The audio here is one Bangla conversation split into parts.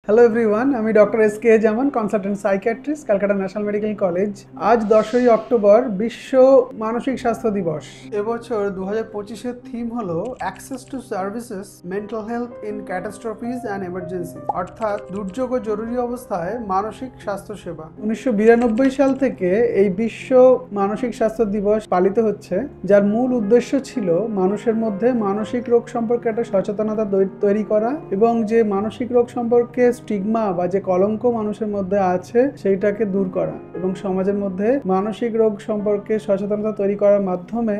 হ্যালো এভরিওয়ান, আমি doctor S K Zaman, consultant psychiatrist, Calcutta national medical college. আজ 10ই অক্টোবর বিশ্ব মানসিক স্বাস্থ্য দিবস। এবছর 2025-এর থিম হলো access to services mental health in catastrophes and emergency, অর্থাৎ দুর্যোগ ও জরুরি অবস্থায় মানসিক স্বাস্থ্য সেবা। 1992 সাল থেকে এই বিশ্ব মানসিক স্বাস্থ্য দিবস পালিত হচ্ছে, যার মূল উদ্দেশ্য ছিল মানুষের মধ্যে মানসিক রোগ সম্পর্কে একটা সচেতনতা তৈরি করা এবং যে মানসিক রোগ সম্পর্কে স্টিগমা বা যে কলঙ্ক মানুষের মধ্যে আছে সেইটাকে দূর করা এবং সমাজের মধ্যে মানসিক রোগ সম্পর্কে সচেতনতা তৈরি করার মাধ্যমে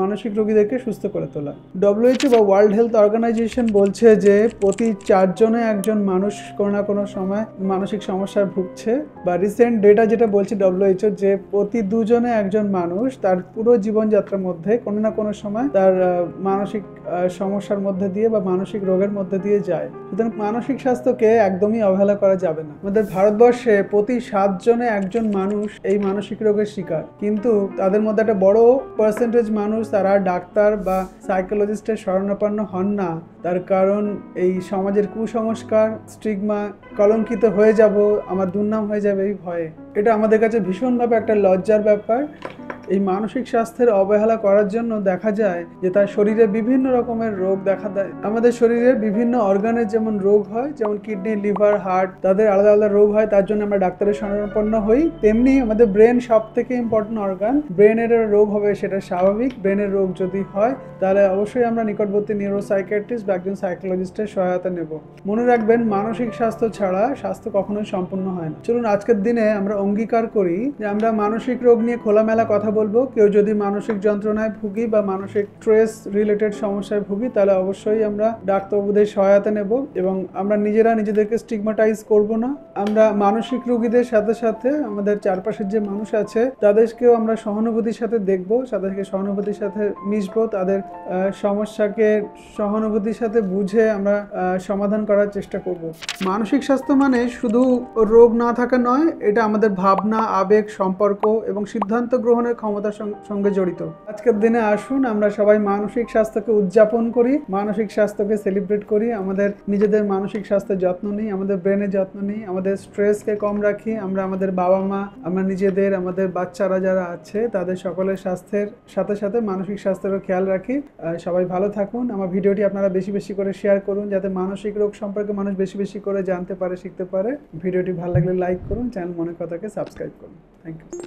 মানসিক রোগীদেরকে সুস্থ করে তোলা। WHO বা ওয়ার্ল্ড হেলথ অর্গানাইজেশন বলছে যে প্রতি 4 জনে একজন মানুষ কোনো না কোনো সময় মানসিক সমস্যায় ভুগছে, বা রিসেন্ট ডেটা যেটা বলছে WHO যে প্রতি 2 জনে একজন মানুষ তার পুরো জীবনযাত্রার মধ্যে কোনো না কোনো সময় তার মানসিক সমস্যার মধ্যে দিয়ে বা মানসিক রোগের মধ্যে দিয়ে যায়। সুতরাং মানসিক স্বাস্থ্যকে একদমই অবহেলা করা যাবে না। আমাদের ভারতবর্ষে প্রতি 7 জনে একজন মানুষ এই মানসিক রোগের শিকার, কিন্তু তাদের মধ্যে একটা বড় পার্সেন্টেজ মানুষ তারা ডাক্তার বা সাইকোলজিস্টের শরণাপন্ন হন না। তার কারণ এই সমাজের কুসংস্কার, স্টিগমা, কলঙ্কিত হয়ে যাব, আমার দুর্নাম হয়ে যাবে এই ভয়ে। এটা আমাদের কাছে ভীষণভাবে একটা লজ্জার ব্যাপার। এই মানসিক স্বাস্থ্যের অবহেলা করার জন্য দেখা যায় যে তার শরীরে বিভিন্ন রকমের রোগ দেখা দেয়। আমাদের শরীরের বিভিন্ন অর্গানের যেমন রোগ হয়, যেমন কিডনি, লিভার, হার্ট, তাদের আলাদা আলাদা রোগ হয়, তার জন্য আমরা ডাক্তারের শরণাপন্ন হই। তেমনি আমাদের ব্রেন সব থেকে ইম্পর্টেন্ট অর্গান, ব্রেনের রোগ হবে সেটা স্বাভাবিক। ব্রেনের রোগ যদি হয় তাহলে অবশ্যই আমরা নিকটবর্তী নিউরোসাইকিয়াট্রিস্ট বা একজন সাইকোলজিস্টের সহায়তা নেব। মনে রাখবেন, মানসিক স্বাস্থ্য ছাড়া স্বাস্থ্য কখনোই সম্পূর্ণ হয় না। চলুন আজকের দিনে আমরা অঙ্গীকার করি যে আমরা মানসিক রোগ নিয়ে খোলামেলা কথা বলবো। কেউ যদি মানসিক যন্ত্রণায় ভুগি বা মানসিক স্ট্রেস রিলেটেড সমস্যায় ভুগি তাহলে অবশ্যই আমরা ডাক্তারবাবুদের সহায়তা নেব এবং আমরা নিজেদেরকে স্টিগমাটাইজ করব না। আমরা মানসিক রোগীদের সাথে সাথে আমাদের চারপাশের যে মানুষ আছে তাদেরকেও আমরা সহানুভূতির সাথে দেখব, তাদেরকে সহানুভূতির সাথে মিশবো, তাদের সমস্যাকে সহানুভূতির সাথে বুঝে আমরা সমাধান করার চেষ্টা করব। মানসিক স্বাস্থ্য মানে শুধু রোগ না থাকা নয়, এটা আমাদের ভাবনা, আবেগ, সম্পর্ক এবং সিদ্ধান্ত গ্রহণের ক্ষমতার সঙ্গে জড়িত। আজকের দিনে আসুন আমরা সবাই মানসিক স্বাস্থ্যকে উদযাপন করি, মানসিক স্বাস্থ্যকে সেলিব্রেট করি, আমাদের নিজেদের মানসিক স্বাস্থ্যের যত্ন নিই, আমাদের ব্রেনের যত্ন নিই, আমাদের স্ট্রেসকে কম রাখি, আমরা আমাদের বাবা মা, আমরা নিজেদের, আমাদের বাচ্চারা যারা আছে তাদের সকলের স্বাস্থ্যের সাথে সাথে মানসিক স্বাস্থ্যেরও খেয়াল রাখি। সবাই ভালো থাকুন। আমার ভিডিওটি আপনারা বেশি বেশি করে শেয়ার করুন যাতে মানসিক রোগ সম্পর্কে মানুষ বেশি বেশি করে জানতে পারে, শিখতে পারে। ভিডিওটি ভালো লাগলে লাইক করুন, চ্যানেল মনের কথাকে সাবস্ক্রাইব করুন। Thank you.